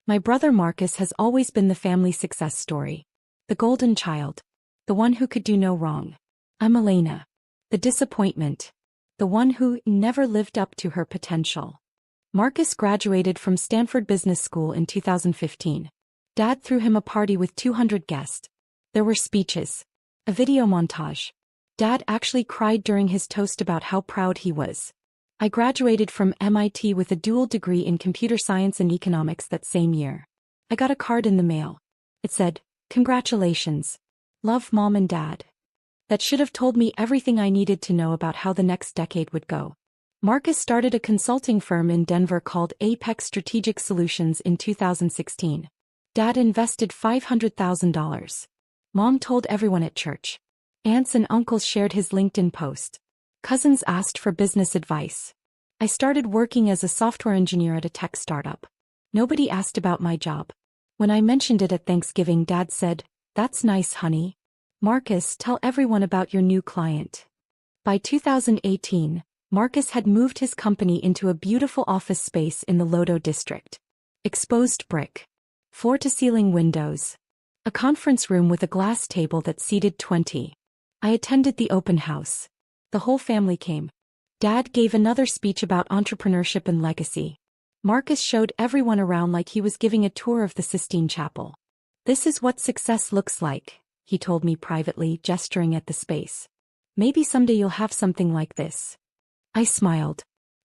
My brother Marcus has always been the family success story. The golden child. The one who could do no wrong. I'm Elena. The disappointment. The one who never lived up to her potential. Marcus graduated from Stanford Business School in 2015. Dad threw him a party with 200 guests. There were speeches. A video montage. Dad actually cried during his toast about how proud he was. I graduated from MIT with a dual degree in computer science and economics that same year. I got a card in the mail. It said, "Congratulations. Love, Mom and Dad." That should have told me everything I needed to know about how the next decade would go. Marcus started a consulting firm in Denver called Apex Strategic Solutions in 2016. Dad invested $500,000. Mom told everyone at church. Aunts and uncles shared his LinkedIn post. Cousins asked for business advice. I started working as a software engineer at a tech startup. Nobody asked about my job. When I mentioned it at Thanksgiving, Dad said, "That's nice, honey. Marcus, tell everyone about your new client." By 2018, Marcus had moved his company into a beautiful office space in the Lodo district. Exposed brick. Floor-to-ceiling windows. A conference room with a glass table that seated 20. I attended the open house. The whole family came. Dad gave another speech about entrepreneurship and legacy. Marcus showed everyone around like he was giving a tour of the Sistine Chapel. "This is what success looks like," he told me privately, gesturing at the space. "Maybe someday you'll have something like this." I smiled.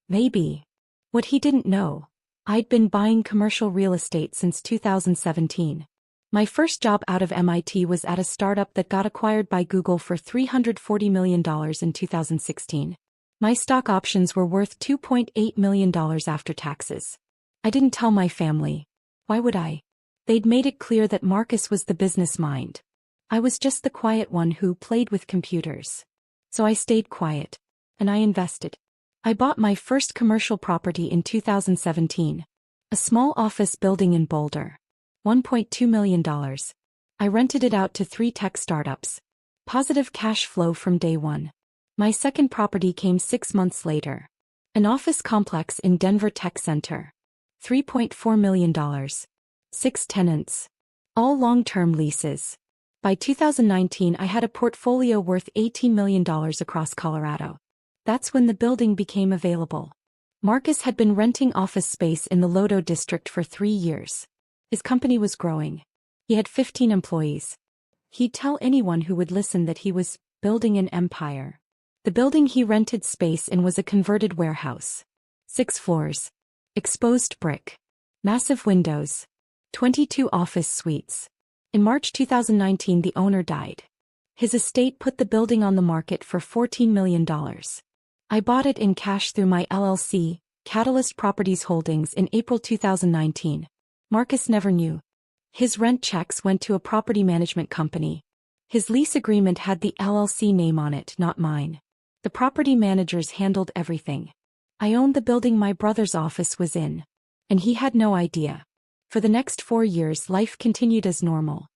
Maybe. What he didn't know, I'd been buying commercial real estate since 2017. My first job out of MIT was at a startup that got acquired by Google for $340 million in 2016. My stock options were worth $2.8 million after taxes. I didn't tell my family. Why would I? They'd made it clear that Marcus was the business mind. I was just the quiet one who played with computers. So I stayed quiet. And I invested. I bought my first commercial property in 2017. A small office building in Boulder. $1.2 million. I rented it out to 3 tech startups. Positive cash flow from day one. My second property came 6 months later. An office complex in Denver Tech Center. $3.4 million. 6 tenants. All long-term leases. By 2019, I had a portfolio worth $18 million across Colorado. That's when the building became available. Marcus had been renting office space in the Lodo district for 3 years. His company was growing. He had 15 employees. He'd tell anyone who would listen that he was building an empire. The building he rented space in was a converted warehouse. 6 floors. Exposed brick. Massive windows. 22 office suites. In March 2019, the owner died. His estate put the building on the market for $14 million. I bought it in cash through my LLC, Catalyst Properties Holdings, in April 2019. Marcus never knew. His rent checks went to a property management company. His lease agreement had the LLC name on it, not mine. The property managers handled everything. I owned the building my brother's office was in. And he had no idea. For the next 4 years, life continued as normal.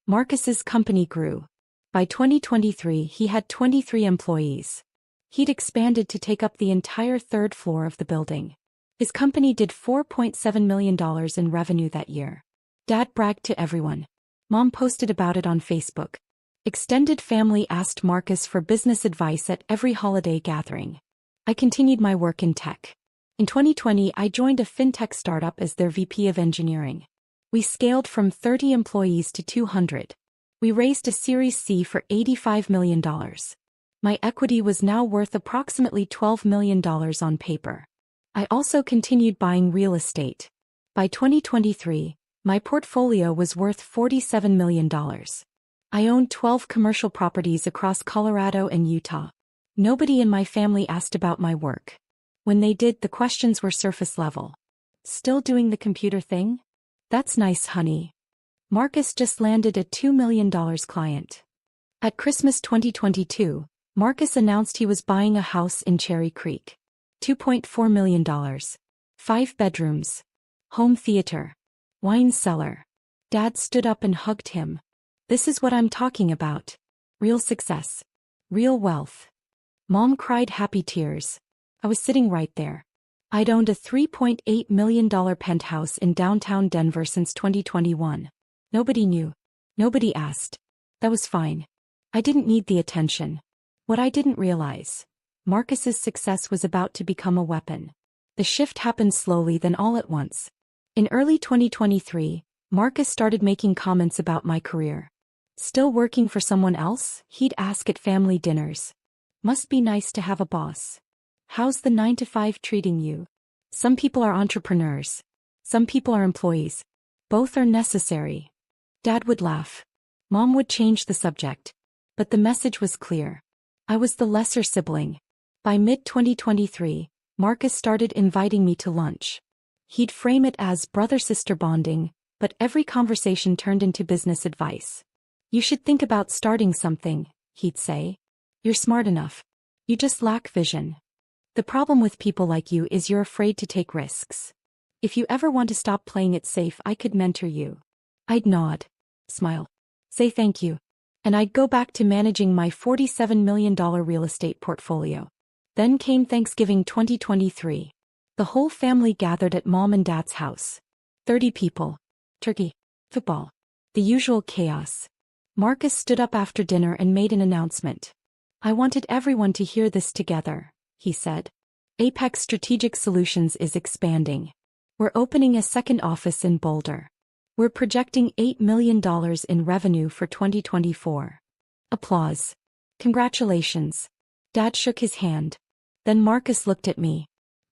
Marcus's company grew. By 2023, he had 23 employees. He'd expanded to take up the entire 3rd floor of the building. His company did $4.7 million in revenue that year. Dad bragged to everyone. Mom posted about it on Facebook. Extended family asked Marcus for business advice at every holiday gathering. I continued my work in tech. In 2020, I joined a fintech startup as their VP of engineering. We scaled from 30 employees to 200. We raised a Series C for $85 million. My equity was now worth approximately $12 million on paper. I also continued buying real estate. By 2023, my portfolio was worth $47 million. I owned 12 commercial properties across Colorado and Utah. Nobody in my family asked about my work. When they did, the questions were surface level. "Still doing the computer thing? That's nice, honey. Marcus just landed a $2 million client." At Christmas 2022, Marcus announced he was buying a house in Cherry Creek. $2.4 million. 5 bedrooms. Home theater. Wine cellar. Dad stood up and hugged him. "This is what I'm talking about. Real success. Real wealth." Mom cried happy tears. I was sitting right there. I'd owned a $3.8 million penthouse in downtown Denver since 2021. Nobody knew. Nobody asked. That was fine. I didn't need the attention. What I didn't realize, Marcus's success was about to become a weapon. The shift happened slowly, then all at once. In early 2023, Marcus started making comments about my career. Still working for someone else? He'd ask at family dinners. Must be nice to have a boss. How's the 9-to-5 treating you? Some people are entrepreneurs. Some people are employees. Both are necessary. Dad would laugh. Mom would change the subject. But the message was clear. I was the lesser sibling. By mid-2023, Marcus started inviting me to lunch. He'd frame it as brother-sister bonding, but every conversation turned into business advice. You should think about starting something, he'd say. You're smart enough. You just lack vision. The problem with people like you is you're afraid to take risks. If you ever want to stop playing it safe, I could mentor you. I'd nod, smile, say thank you, and I'd go back to managing my $47 million real estate portfolio. Then came Thanksgiving 2023. The whole family gathered at Mom and Dad's house. 30 people. Turkey. Football. The usual chaos. Marcus stood up after dinner and made an announcement. I wanted everyone to hear this together, he said. Apex Strategic Solutions is expanding. We're opening a second office in Boulder. We're projecting $8 million in revenue for 2024. Applause. Congratulations. Dad shook his hand. Then Marcus looked at me.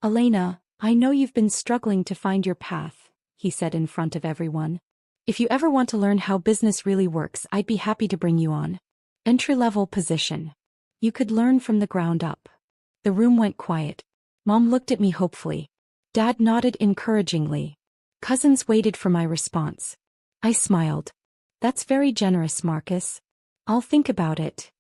Elena, I know you've been struggling to find your path, he said in front of everyone. If you ever want to learn how business really works, I'd be happy to bring you on. Entry-level position. You could learn from the ground up. The room went quiet. Mom looked at me hopefully. Dad nodded encouragingly. Cousins waited for my response. I smiled. That's very generous, Marcus. I'll think about it.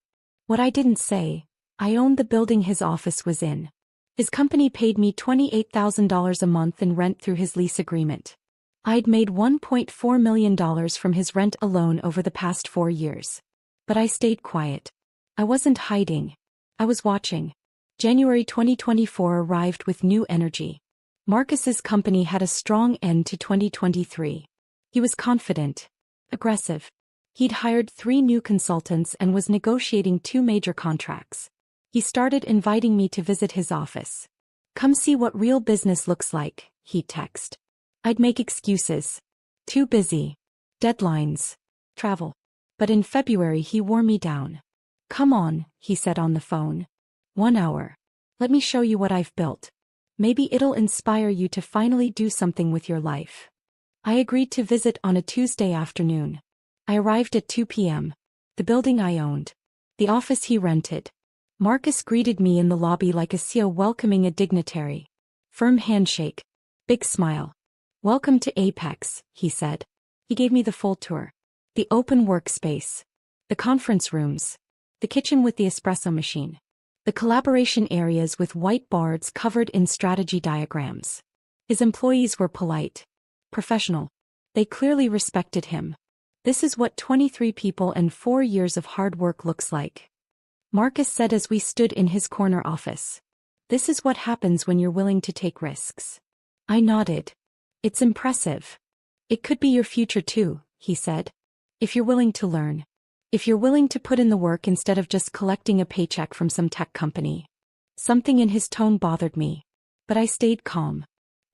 What I didn't say, I owned the building his office was in. His company paid me $28,000 a month in rent through his lease agreement. I'd made $1.4 million from his rent alone over the past 4 years. But I stayed quiet. I wasn't hiding. I was watching. January 2024 arrived with new energy. Marcus's company had a strong end to 2023. He was confident, aggressive. He'd hired 3 new consultants and was negotiating 2 major contracts. He started inviting me to visit his office. Come see what real business looks like, he'd text. I'd make excuses. Too busy. Deadlines. Travel. But in February he wore me down. Come on, he said on the phone. 1 hour. Let me show you what I've built. Maybe it'll inspire you to finally do something with your life. I agreed to visit on a Tuesday afternoon. I arrived at 2 p.m. The building I owned. The office he rented. Marcus greeted me in the lobby like a CEO welcoming a dignitary. Firm handshake. Big smile. Welcome to Apex, he said. He gave me the full tour. The open workspace. The conference rooms. The kitchen with the espresso machine. The collaboration areas with whiteboards covered in strategy diagrams. His employees were polite. Professional. They clearly respected him. This is what 23 people and 4 years of hard work looks like. Marcus said as we stood in his corner office. This is what happens when you're willing to take risks. I nodded. It's impressive. It could be your future too, he said. If you're willing to learn. If you're willing to put in the work instead of just collecting a paycheck from some tech company. Something in his tone bothered me. But I stayed calm.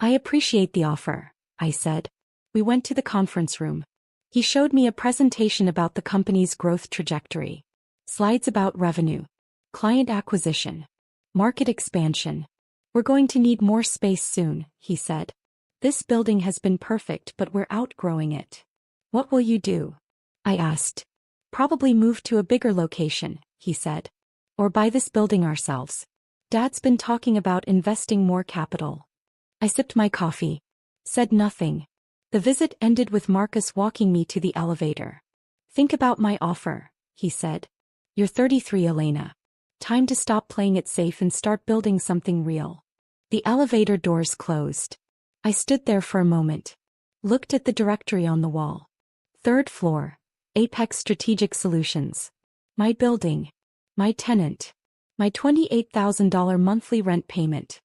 I appreciate the offer, I said. We went to the conference room. He showed me a presentation about the company's growth trajectory. Slides about revenue. Client acquisition. Market expansion. We're going to need more space soon, he said. This building has been perfect, but we're outgrowing it. What will you do? I asked. Probably move to a bigger location, he said. Or buy this building ourselves. Dad's been talking about investing more capital. I sipped my coffee. Said nothing. The visit ended with Marcus walking me to the elevator. Think about my offer, he said. You're 33, Elena. Time to stop playing it safe and start building something real. The elevator doors closed. I stood there for a moment. Looked at the directory on the wall. 3rd floor. Apex Strategic Solutions. My building. My tenant. My $28,000 monthly rent payment.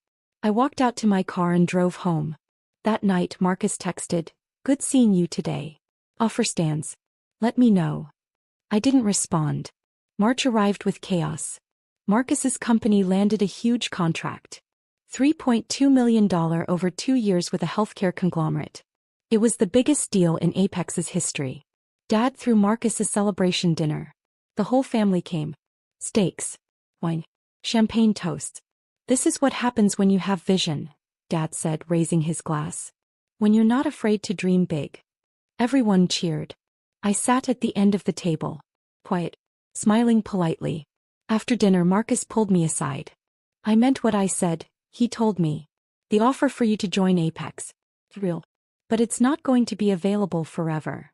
I walked out to my car and drove home. That night Marcus texted, "Good seeing you today. Offer stands. Let me know." I didn't respond. March arrived with chaos. Marcus's company landed a huge contract. $3.2 million over 2 years with a healthcare conglomerate. It was the biggest deal in Apex's history. Dad threw Marcus a celebration dinner. The whole family came. Steaks, wine, champagne toasts. "This is what happens when you have vision," Dad said, raising his glass. "When you're not afraid to dream big." Everyone cheered. I sat at the end of the table, quiet, smiling politely. After dinner Marcus pulled me aside. "I meant what I said," he told me. "The offer for you to join Apex. Real. But it's not going to be available forever."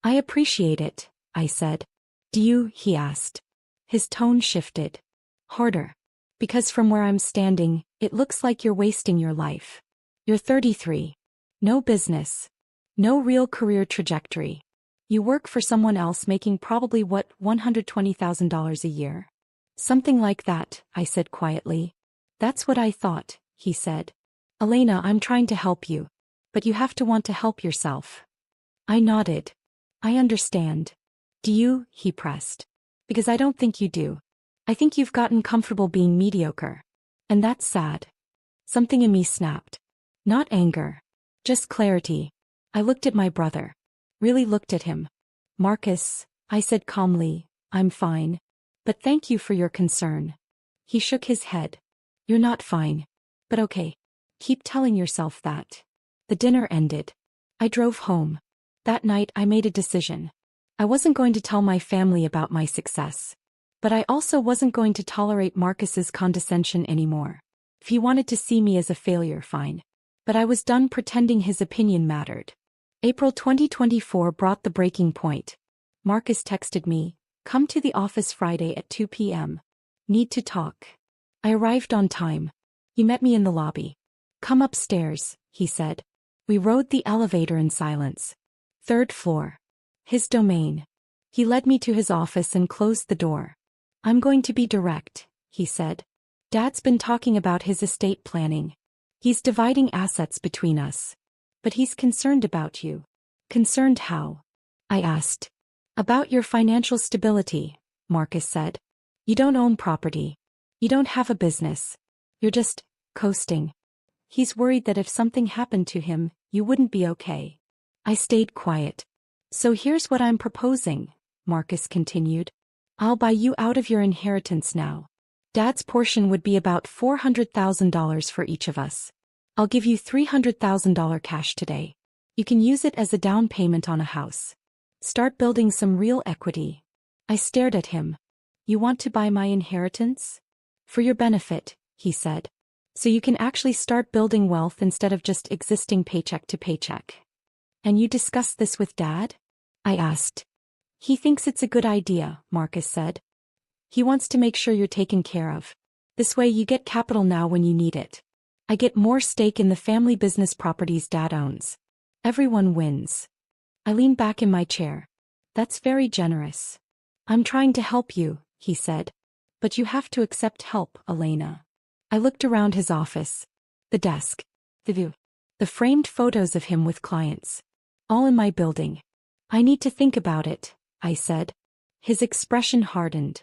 "I appreciate it," I said. "Do you?" he asked. His tone shifted. Harder. "Because from where I'm standing, it looks like you're wasting your life. You're 33. No business. No real career trajectory. You work for someone else making probably $120,000 a year?" "Something like that," I said quietly. "That's what I thought," he said. "Elena, I'm trying to help you. But you have to want to help yourself." I nodded. "I understand." "Do you?" he pressed. "Because I don't think you do. I think you've gotten comfortable being mediocre. And that's sad." Something in me snapped. Not anger. Just clarity. I looked at my brother. Really looked at him. "Marcus," I said calmly, "I'm fine. But thank you for your concern." He shook his head. "You're not fine. But okay. Keep telling yourself that." The dinner ended. I drove home. That night I made a decision. I wasn't going to tell my family about my success. But I also wasn't going to tolerate Marcus's condescension anymore. If he wanted to see me as a failure, fine. But I was done pretending his opinion mattered. April 2024 brought the breaking point. Marcus texted me, "Come to the office Friday at 2 p.m. Need to talk." I arrived on time. He met me in the lobby. "Come upstairs," he said. We rode the elevator in silence. 3rd floor. His domain. He led me to his office and closed the door. "I'm going to be direct," he said. "Dad's been talking about his estate planning. He's dividing assets between us. But he's concerned about you." "Concerned how?" I asked. "About your financial stability," Marcus said. "You don't own property. You don't have a business. You're just coasting. He's worried that if something happened to him, you wouldn't be okay." I stayed quiet. "So here's what I'm proposing," Marcus continued. "I'll buy you out of your inheritance now. Dad's portion would be about $400,000 for each of us. I'll give you $300,000 cash today. You can use it as a down payment on a house. Start building some real equity." I stared at him. "You want to buy my inheritance?" "For your benefit," he said. "So you can actually start building wealth instead of just existing paycheck to paycheck." "And you discussed this with Dad?" I asked. "He thinks it's a good idea," Marcus said. "He wants to make sure you're taken care of. This way you get capital now when you need it. I get more stake in the family business properties Dad owns. Everyone wins." I leaned back in my chair. "That's very generous." "I'm trying to help you," he said. "But you have to accept help, Elena." I looked around his office. The desk. The view. The framed photos of him with clients. All in my building. "I need to think about it," I said. His expression hardened.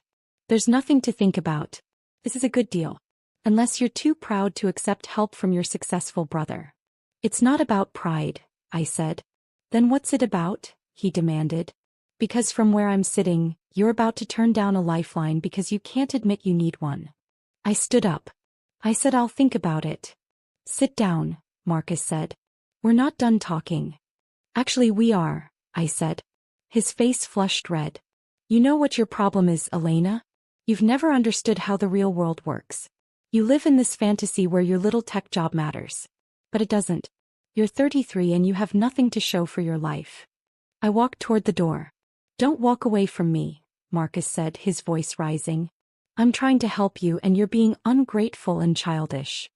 "There's nothing to think about. This is a good deal. Unless you're too proud to accept help from your successful brother." "It's not about pride," I said. "Then what's it about?" he demanded. "Because from where I'm sitting, you're about to turn down a lifeline because you can't admit you need one." I stood up. I said, "I'll think about it." "Sit down," Marcus said. "We're not done talking." "Actually we are," I said. His face flushed red. "You know what your problem is, Elena? You've never understood how the real world works. You live in this fantasy where your little tech job matters. But it doesn't. You're 33 and you have nothing to show for your life." I walked toward the door. "Don't walk away from me," Marcus said, his voice rising. "I'm trying to help you and you're being ungrateful and childish."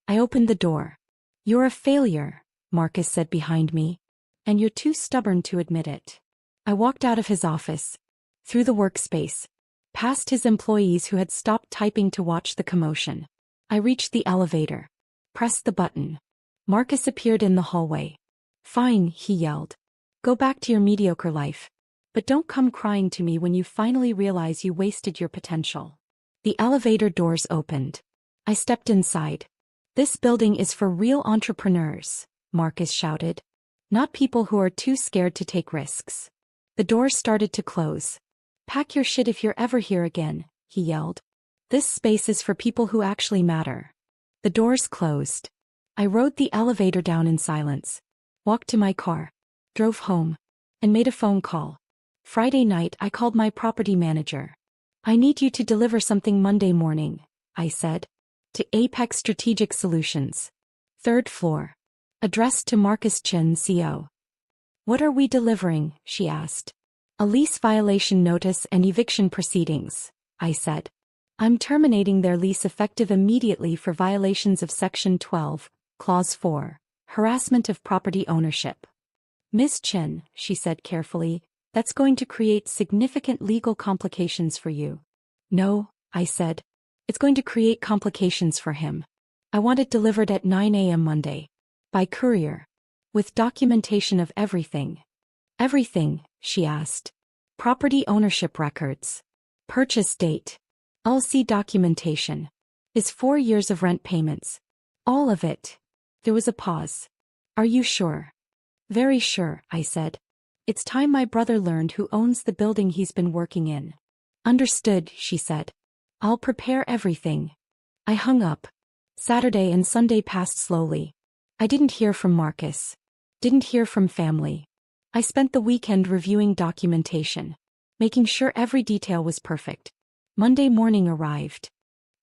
I opened the door. "You're a failure," Marcus said behind me. "And you're too stubborn to admit it." I walked out of his office. Through the workspace. Past his employees who had stopped typing to watch the commotion. I reached the elevator. Press the button. Marcus appeared in the hallway. Fine, he yelled. Go back to your mediocre life. But don't come crying to me when you finally realize you wasted your potential. The elevator doors opened. I stepped inside. This building is for real entrepreneurs, Marcus shouted. Not people who are too scared to take risks. The doors started to close. Pack your shit if you're ever here again, he yelled. This space is for people who actually matter. The doors closed. I rode the elevator down in silence, walked to my car, drove home, and made a phone call. Friday night I called my property manager. I need you to deliver something Monday morning, I said. To Apex Strategic Solutions. 3rd floor. Addressed to Marcus Chin, CO. What are we delivering? She asked. A lease violation notice and eviction proceedings, I said. I'm terminating their lease effective immediately for violations of Section 12, Clause 4, harassment of property ownership. Ms. Chin, she said carefully, that's going to create significant legal complications for you. No, I said. It's going to create complications for him. I want it delivered at 9 a.m. Monday. By courier. With documentation of everything. Everything, she asked. Property ownership records. Purchase date. LC documentation. Is 4 years of rent payments. All of it. There was a pause. Are you sure? Very sure, I said. It's time my brother learned who owns the building he's been working in. Understood, she said. I'll prepare everything. I hung up. Saturday and Sunday passed slowly. I didn't hear from Marcus. Didn't hear from family. I spent the weekend reviewing documentation, making sure every detail was perfect. Monday morning arrived.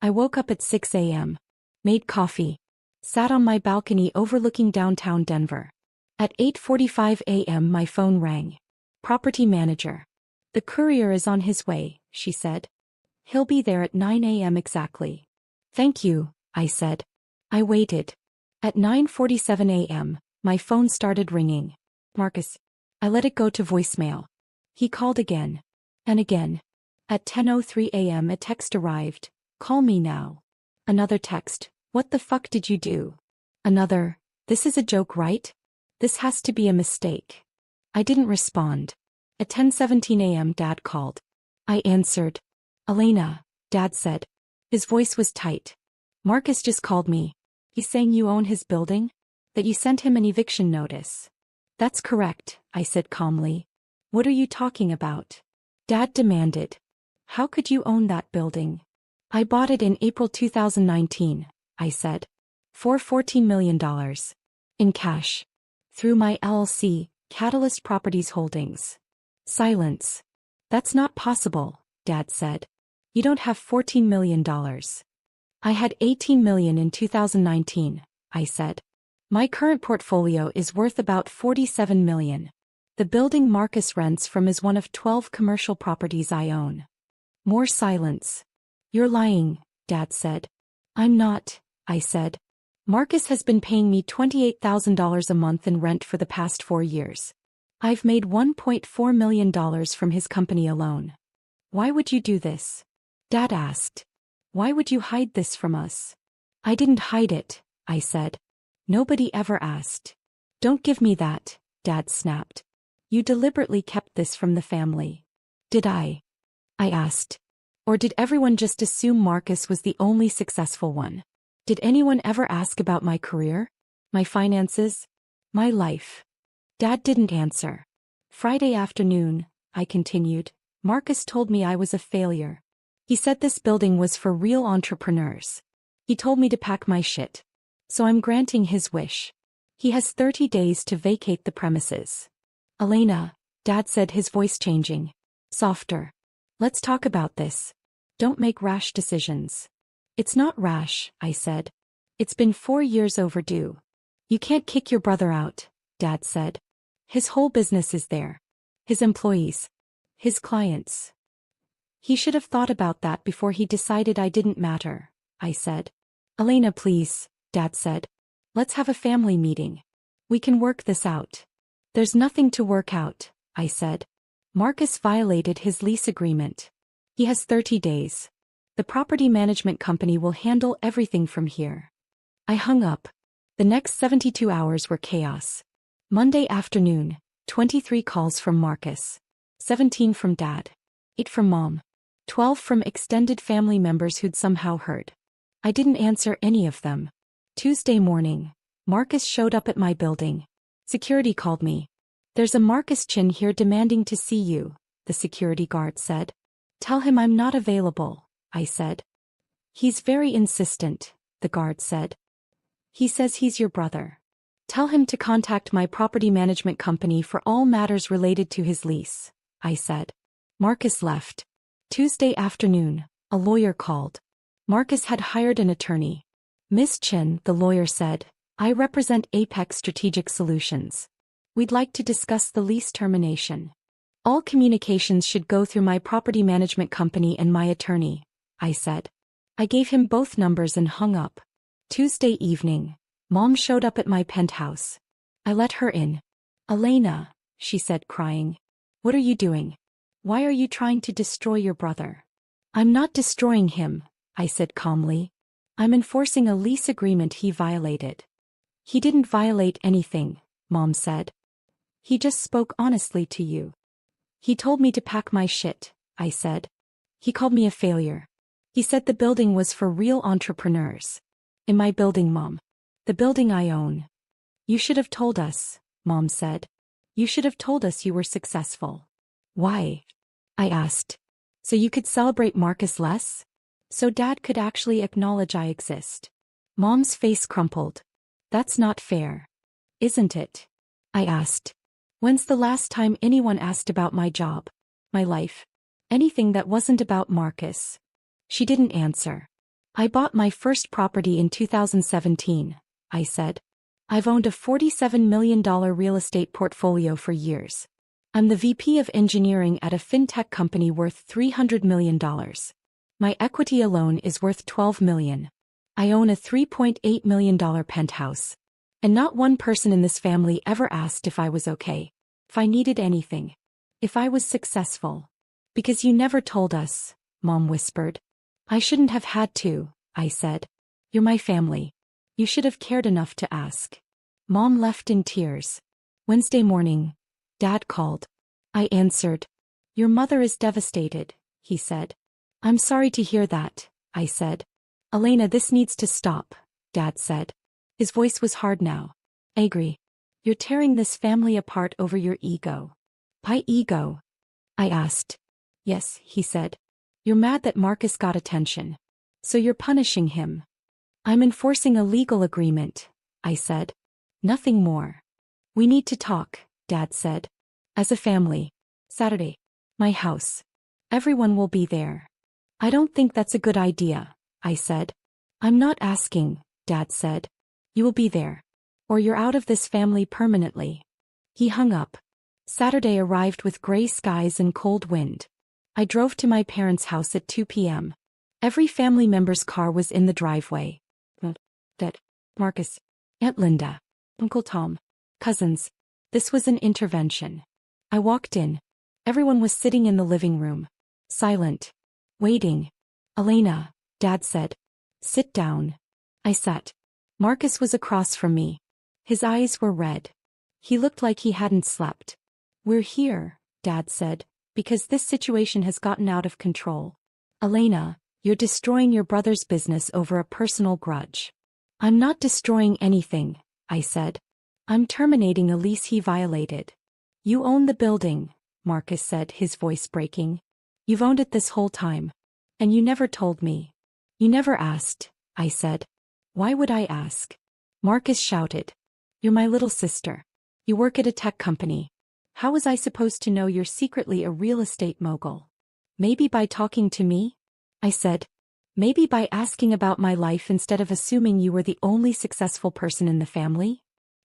I woke up at 6 a.m., made coffee, sat on my balcony overlooking downtown Denver. At 8:45 a.m. my phone rang. Property manager. The courier is on his way, she said. He'll be there at 9 a.m. exactly. Thank you, I said. I waited. At 9:47 a.m., my phone started ringing. Marcus. I let it go to voicemail. He called again. And again. At 10:03 a.m. a text arrived. Call me now. Another text. What the fuck did you do? Another. This is a joke, right? This has to be a mistake. I didn't respond. At 10:17 a.m. Dad called. I answered. Elena, Dad said. His voice was tight. Marcus just called me. He's saying you own his building? That you sent him an eviction notice. That's correct, I said calmly. What are you talking about? Dad demanded. How could you own that building? I bought it in April 2019, I said. For $14 million. In cash. Through my LLC, Catalyst Properties Holdings. Silence. That's not possible, Dad said. You don't have $14 million. I had $18 million in 2019, I said. My current portfolio is worth about $47 million. The building Marcus rents from is one of 12 commercial properties I own. More silence. You're lying, Dad said. I'm not, I said. Marcus has been paying me $28,000 a month in rent for the past 4 years. I've made $1.4 million from his company alone. Why would you do this? Dad asked. Why would you hide this from us? I didn't hide it, I said. Nobody ever asked. Don't give me that, Dad snapped. You deliberately kept this from the family. Did I asked. Or did everyone just assume Marcus was the only successful one? Did anyone ever ask about my career? My finances? My life? Dad didn't answer. Friday afternoon, I continued, Marcus told me I was a failure. He said this building was for real entrepreneurs. He told me to pack my shit. So I'm granting his wish. He has 30 days to vacate the premises. Elena, Dad said, his voice changing. Softer. Let's talk about this. Don't make rash decisions. It's not rash, I said. It's been 4 years overdue. You can't kick your brother out, Dad said. His whole business is there. His employees. His clients. He should have thought about that before he decided I didn't matter, I said. Elena, please, Dad said. Let's have a family meeting. We can work this out. There's nothing to work out, I said. Marcus violated his lease agreement. He has 30 days. The property management company will handle everything from here. I hung up. The next 72 hours were chaos. Monday afternoon, 23 calls from Marcus. 17 from Dad. 8 from Mom. 12 from extended family members who'd somehow heard. I didn't answer any of them. Tuesday morning, Marcus showed up at my building. Security called me. "There's a Marcus Chin here demanding to see you," the security guard said. "Tell him I'm not available," I said. "He's very insistent," the guard said. "He says he's your brother. Tell him to contact my property management company for all matters related to his lease," I said. Marcus left. Tuesday afternoon, a lawyer called. Marcus had hired an attorney. "Miss Chin," the lawyer said, "I represent Apex Strategic Solutions. We'd like to discuss the lease termination. All communications should go through my property management company and my attorney," I said. I gave him both numbers and hung up. Tuesday evening, Mom showed up at my penthouse. I let her in. "Elena," she said, crying. "What are you doing? Why are you trying to destroy your brother?" "I'm not destroying him," I said calmly. "I'm enforcing a lease agreement he violated." "He didn't violate anything," Mom said. "He just spoke honestly to you." "He told me to pack my shit," I said. "He called me a failure. He said the building was for real entrepreneurs." "In my building, Mom. The building I own." "You should have told us," Mom said. "You should have told us you were successful." "Why?" I asked. "So you could celebrate Marcus less? So Dad could actually acknowledge I exist." Mom's face crumpled. "That's not fair. Isn't it?" I asked. "When's the last time anyone asked about my job, my life, anything that wasn't about Marcus?" She didn't answer. "I bought my first property in 2017, I said. "I've owned a $47 million real estate portfolio for years. I'm the VP of engineering at a fintech company worth $300 million. My equity alone is worth $12 million. I own a $3.8 million penthouse. And not one person in this family ever asked if I was okay, if I needed anything, if I was successful. Because you never told us," Mom whispered. "I shouldn't have had to," I said. "You're my family. You should have cared enough to ask." Mom left in tears. Wednesday morning, Dad called. I answered. "Your mother is devastated," he said. "I'm sorry to hear that," I said. "Elena, this needs to stop," Dad said. His voice was hard now. "I agree. You're tearing this family apart over your ego." "My ego?" I asked. "Yes," he said. "You're mad that Marcus got attention. So you're punishing him." "I'm enforcing a legal agreement," I said. "Nothing more." "We need to talk," Dad said. "As a family. Saturday. My house. Everyone will be there." "I don't think that's a good idea," I said. "I'm not asking," Dad said. "You will be there. Or you're out of this family permanently." He hung up. Saturday arrived with gray skies and cold wind. I drove to my parents' house at 2 p.m. Every family member's car was in the driveway. Dad, Marcus, Aunt Linda, Uncle Tom, cousins. This was an intervention. I walked in. Everyone was sitting in the living room. Silent. Waiting. "Elena," Dad said. "Sit down." I sat. Marcus was across from me. His eyes were red. He looked like he hadn't slept. "We're here," Dad said, "because this situation has gotten out of control. Elena, you're destroying your brother's business over a personal grudge." "I'm not destroying anything," I said. "I'm terminating a lease he violated." "You own the building," Marcus said, his voice breaking. "You've owned it this whole time. And you never told me." "You never asked," I said. "Why would I ask?" Marcus shouted. "You're my little sister. You work at a tech company. How was I supposed to know you're secretly a real estate mogul?" "Maybe by talking to me?" I said. "Maybe by asking about my life instead of assuming you were the only successful person in the family?"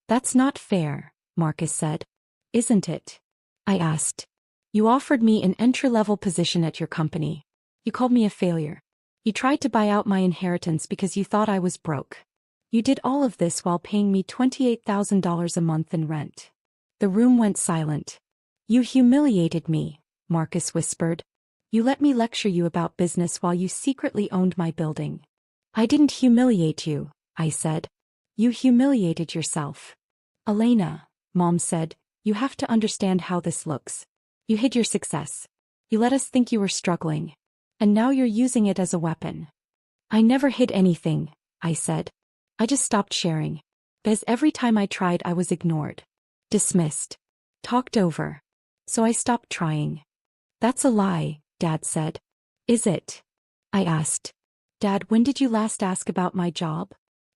"That's not fair," Marcus said. "Isn't it?" I asked. "You offered me an entry-level position at your company. You called me a failure. You tried to buy out my inheritance because you thought I was broke. You did all of this while paying me $28,000 a month in rent." The room went silent. "You humiliated me," Marcus whispered. "You let me lecture you about business while you secretly owned my building." "I didn't humiliate you," I said. You humiliated yourself. Elena, Mom said, you have to understand how this looks. You hid your success. You let us think you were struggling. And now you're using it as a weapon. I never hid anything, I said. I just stopped sharing. Because every time I tried I was ignored. Dismissed. Talked over. So I stopped trying. That's a lie, Dad said. Is it? I asked. Dad, when did you last ask about my job?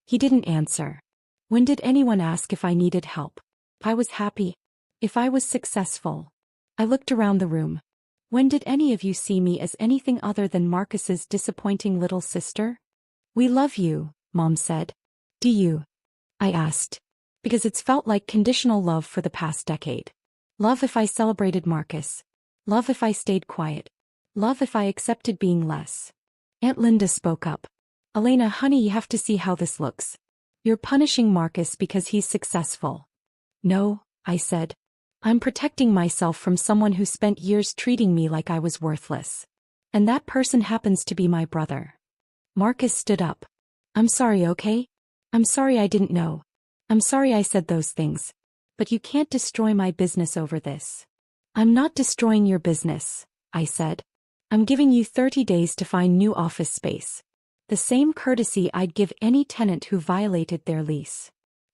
He didn't answer. When did anyone ask if I needed help? If I was happy? If I was successful? I looked around the room. When did any of you see me as anything other than Marcus's disappointing little sister? We love you, Mom said. Do you? I asked. Because it's felt like conditional love for the past decade. Love if I celebrated Marcus. Love if I stayed quiet. Love if I accepted being less. Aunt Linda spoke up. Elena, honey, you have to see how this looks. You're punishing Marcus because he's successful. No, I said. I'm protecting myself from someone who spent years treating me like I was worthless. And that person happens to be my brother. Marcus stood up. I'm sorry, okay? I'm sorry I didn't know. I'm sorry I said those things. But you can't destroy my business over this. I'm not destroying your business, I said. I'm giving you 30 days to find new office space. The same courtesy I'd give any tenant who violated their lease.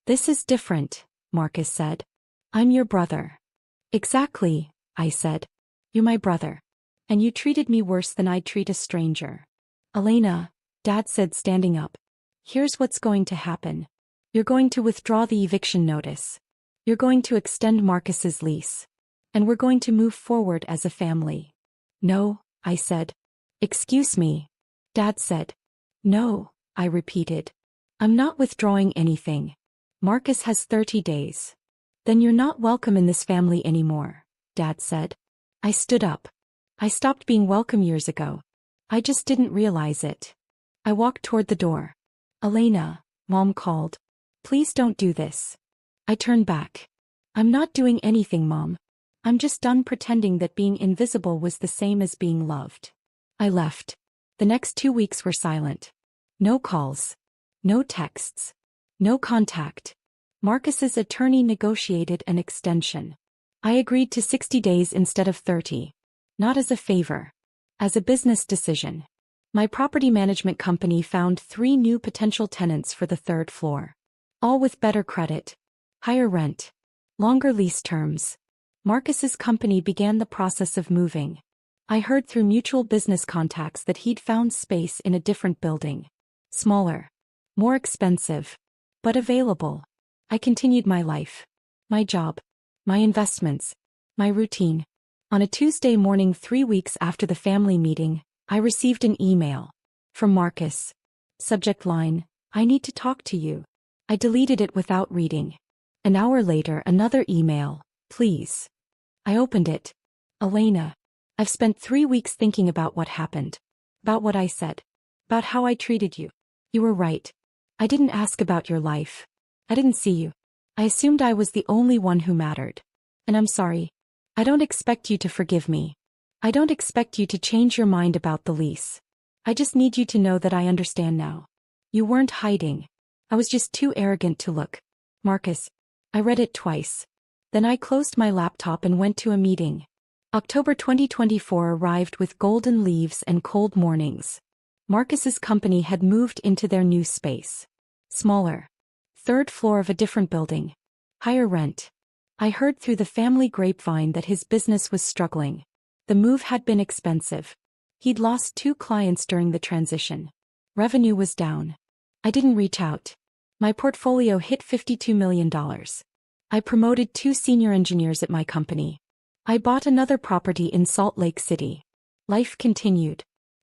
This is different, Marcus said. I'm your brother. Exactly, I said. You're my brother. And you treated me worse than I'd treat a stranger. Elena, Dad said, standing up. Here's what's going to happen. You're going to withdraw the eviction notice. You're going to extend Marcus's lease. And we're going to move forward as a family. No, I said. Excuse me. Dad said. No, I repeated. I'm not withdrawing anything. Marcus has 30 days. Then you're not welcome in this family anymore, Dad said. I stood up. I stopped being welcome years ago. I just didn't realize it. I walked toward the door. Elena, Mom called. Please don't do this. I turned back. I'm not doing anything, Mom. I'm just done pretending that being invisible was the same as being loved. I left. The next 2 weeks were silent. No calls. No texts. No contact. Marcus's attorney negotiated an extension. I agreed to 60 days instead of 30. Not as a favor. As a business decision. My property management company found 3 new potential tenants for the 3rd floor. All with better credit. Higher rent. Longer lease terms. Marcus's company began the process of moving. I heard through mutual business contacts that he'd found space in a different building. Smaller. More expensive. But available. I continued my life. My job. My investments. My routine. On a Tuesday morning 3 weeks after the family meeting, I received an email. From Marcus. Subject line, I need to talk to you. I deleted it without reading. An hour later, another email, please. I opened it. Elena. I've spent 3 weeks thinking about what happened. About what I said. About how I treated you. You were right. I didn't ask about your life. I didn't see you. I assumed I was the only one who mattered. And I'm sorry. I don't expect you to forgive me. I don't expect you to change your mind about the lease. I just need you to know that I understand now. You weren't hiding. I was just too arrogant to look. Marcus. I read it twice. Then I closed my laptop and went to a meeting. October 2024 arrived with golden leaves and cold mornings. Marcus's company had moved into their new space. Smaller. 3rd floor of a different building. Higher rent. I heard through the family grapevine that his business was struggling. The move had been expensive. He'd lost 2 clients during the transition. Revenue was down. I didn't reach out. My portfolio hit $52 million. I promoted 2 senior engineers at my company. I bought another property in Salt Lake City. Life continued.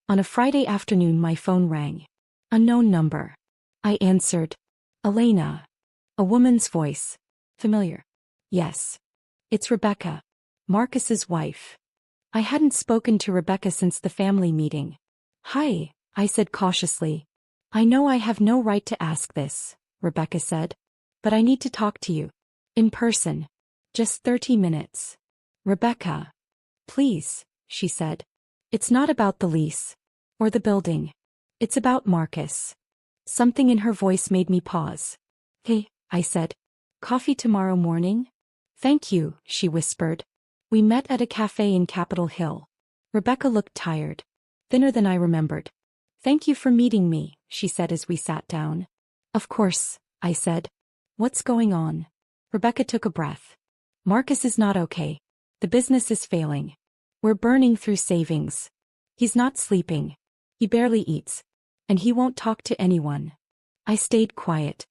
On a Friday afternoon my phone rang. Unknown number. I answered. Elena. A woman's voice. Familiar. Yes. It's Rebecca. Marcus's wife. I hadn't spoken to Rebecca since the family meeting. Hi, I said cautiously. I know I have no right to ask this, Rebecca said. But I need to talk to you. In person. Just 30 minutes. Rebecca. Please, she said. It's not about the lease. Or the building. It's about Marcus. Something in her voice made me pause. Hey, I said. Coffee tomorrow morning? Thank you, she whispered. We met at a cafe in Capitol Hill. Rebecca looked tired. Thinner than I remembered. Thank you for meeting me, she said as we sat down. Of course, I said. What's going on? Rebecca took a breath. Marcus is not okay. The business is failing. We're burning through savings. He's not sleeping. He barely eats. And he won't talk to anyone. I stayed quiet.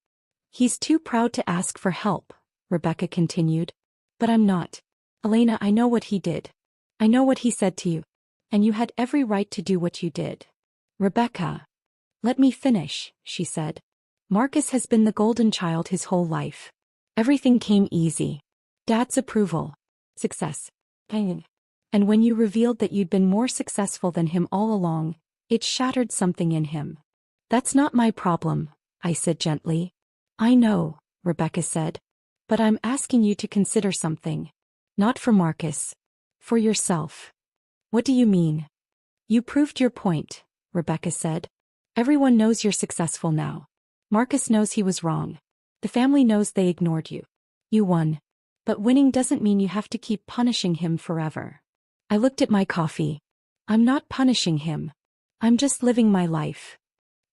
He's too proud to ask for help, Rebecca continued. But I'm not. Elena, I know what he did. I know what he said to you. And you had every right to do what you did. Rebecca. Let me finish, she said. Marcus has been the golden child his whole life. Everything came easy. Dad's approval. Success. Pain. And when you revealed that you'd been more successful than him all along, it shattered something in him. That's not my problem, I said gently. I know, Rebecca said. But I'm asking you to consider something. Not for Marcus. For yourself. What do you mean? You proved your point, Rebecca said. Everyone knows you're successful now. Marcus knows he was wrong. The family knows they ignored you. You won. But winning doesn't mean you have to keep punishing him forever. I looked at my coffee. I'm not punishing him. I'm just living my life.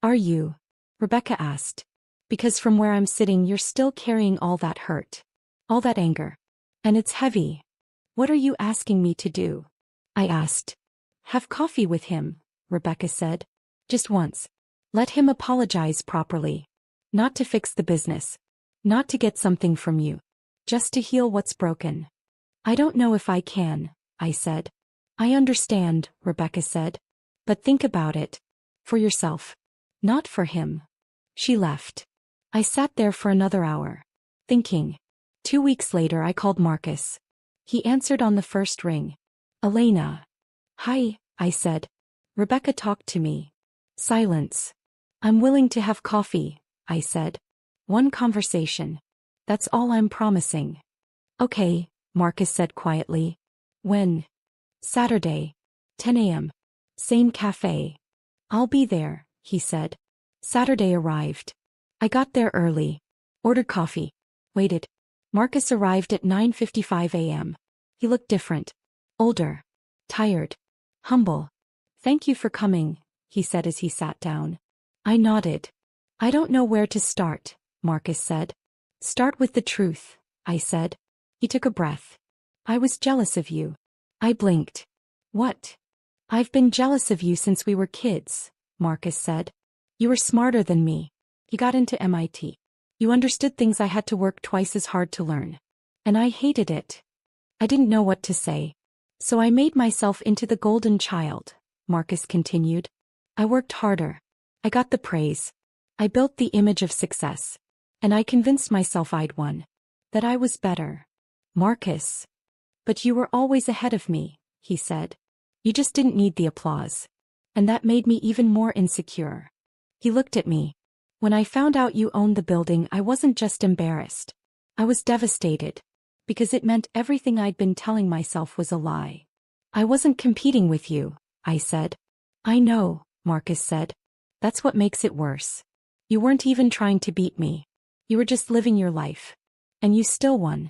Are you? Rebecca asked. Because from where I'm sitting you're still carrying all that hurt. All that anger. And it's heavy. What are you asking me to do? I asked. Have coffee with him, Rebecca said. Just once. Let him apologize properly. Not to fix the business. Not to get something from you. Just to heal what's broken. I don't know if I can, I said. I understand, Rebecca said. But think about it. For yourself. Not for him. She left. I sat there for another hour. Thinking. 2 weeks later I called Marcus. He answered on the first ring. Elena. Hi, I said. Rebecca talked to me. Silence. I'm willing to have coffee, I said. One conversation. That's all I'm promising. Okay, Marcus said quietly. When? Saturday. 10 a.m. Same cafe. I'll be there, he said. Saturday arrived. I got there early. Ordered coffee. Waited. Marcus arrived at 9:55 a.m. He looked different. Older. Tired. Humble. Thank you for coming, he said as he sat down. I nodded. I don't know where to start, Marcus said. Start with the truth, I said. He took a breath. I was jealous of you. I blinked. What? I've been jealous of you since we were kids, Marcus said. You were smarter than me. You got into MIT. You understood things I had to work twice as hard to learn. And I hated it. I didn't know what to say. So I made myself into the golden child, Marcus continued. I worked harder. I got the praise. I built the image of success. And I convinced myself I'd won. That I was better. Marcus. But you were always ahead of me, he said. You just didn't need the applause. And that made me even more insecure. He looked at me. When I found out you owned the building, I wasn't just embarrassed. I was devastated. Because it meant everything I'd been telling myself was a lie. I wasn't competing with you, I said. I know, Marcus said. That's what makes it worse. You weren't even trying to beat me. You were just living your life. And you still won.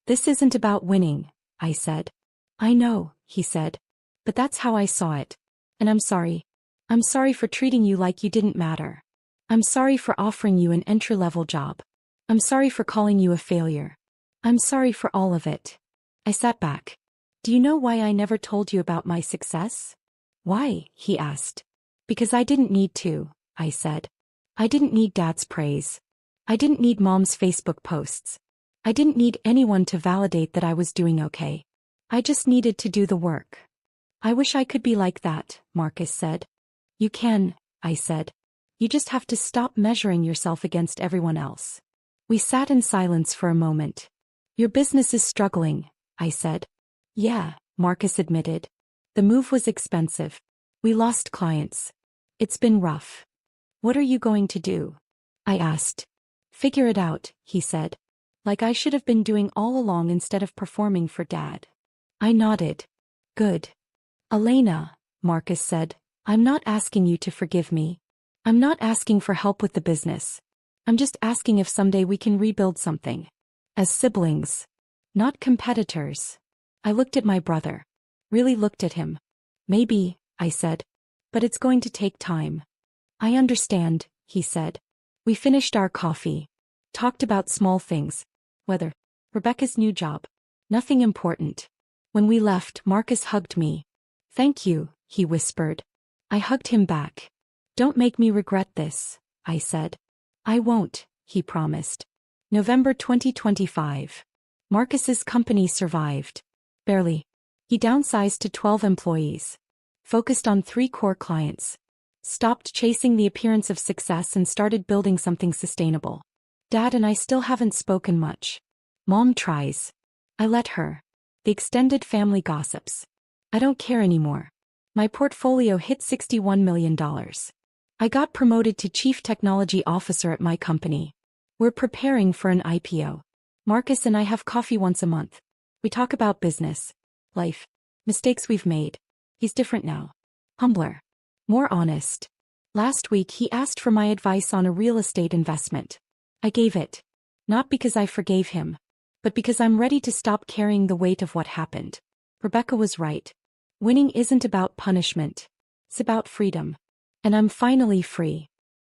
This isn't about winning, I said. I know, he said. But that's how I saw it. And I'm sorry. I'm sorry for treating you like you didn't matter. I'm sorry for offering you an entry-level job. I'm sorry for calling you a failure. I'm sorry for all of it. I sat back. Do you know why I never told you about my success? Why? He asked. Because I didn't need to, I said. I didn't need Dad's praise. I didn't need Mom's Facebook posts. I didn't need anyone to validate that I was doing okay. I just needed to do the work. I wish I could be like that, Marcus said. You can, I said. You just have to stop measuring yourself against everyone else. We sat in silence for a moment. Your business is struggling, I said. Yeah, Marcus admitted. The move was expensive. We lost clients. It's been rough. What are you going to do? I asked. Figure it out, he said. Like I should have been doing all along instead of performing for Dad. I nodded. Good. Elena, Marcus said, I'm not asking you to forgive me. I'm not asking for help with the business. I'm just asking if someday we can rebuild something. As siblings. Not competitors. I looked at my brother. Really looked at him. Maybe, I said. But it's going to take time. I understand, he said. We finished our coffee. Talked about small things. Weather. Rebecca's new job. Nothing important. When we left, Marcus hugged me. Thank you, he whispered. I hugged him back. Don't make me regret this, I said. I won't, he promised. November 2025. Marcus's company survived. Barely. He downsized to 12 employees. Focused on 3 core clients. Stopped chasing the appearance of success and started building something sustainable. Dad and I still haven't spoken much. Mom tries. I let her. The extended family gossips. I don't care anymore. My portfolio hit $61 million. I got promoted to Chief Technology Officer at my company. We're preparing for an IPO. Marcus and I have coffee once a month. We talk about business, life, mistakes we've made. He's different now. Humbler. More honest. Last week he asked for my advice on a real estate investment. I gave it. Not because I forgave him, but because I'm ready to stop carrying the weight of what happened. Rebecca was right. Winning isn't about punishment. It's about freedom. And I'm finally free.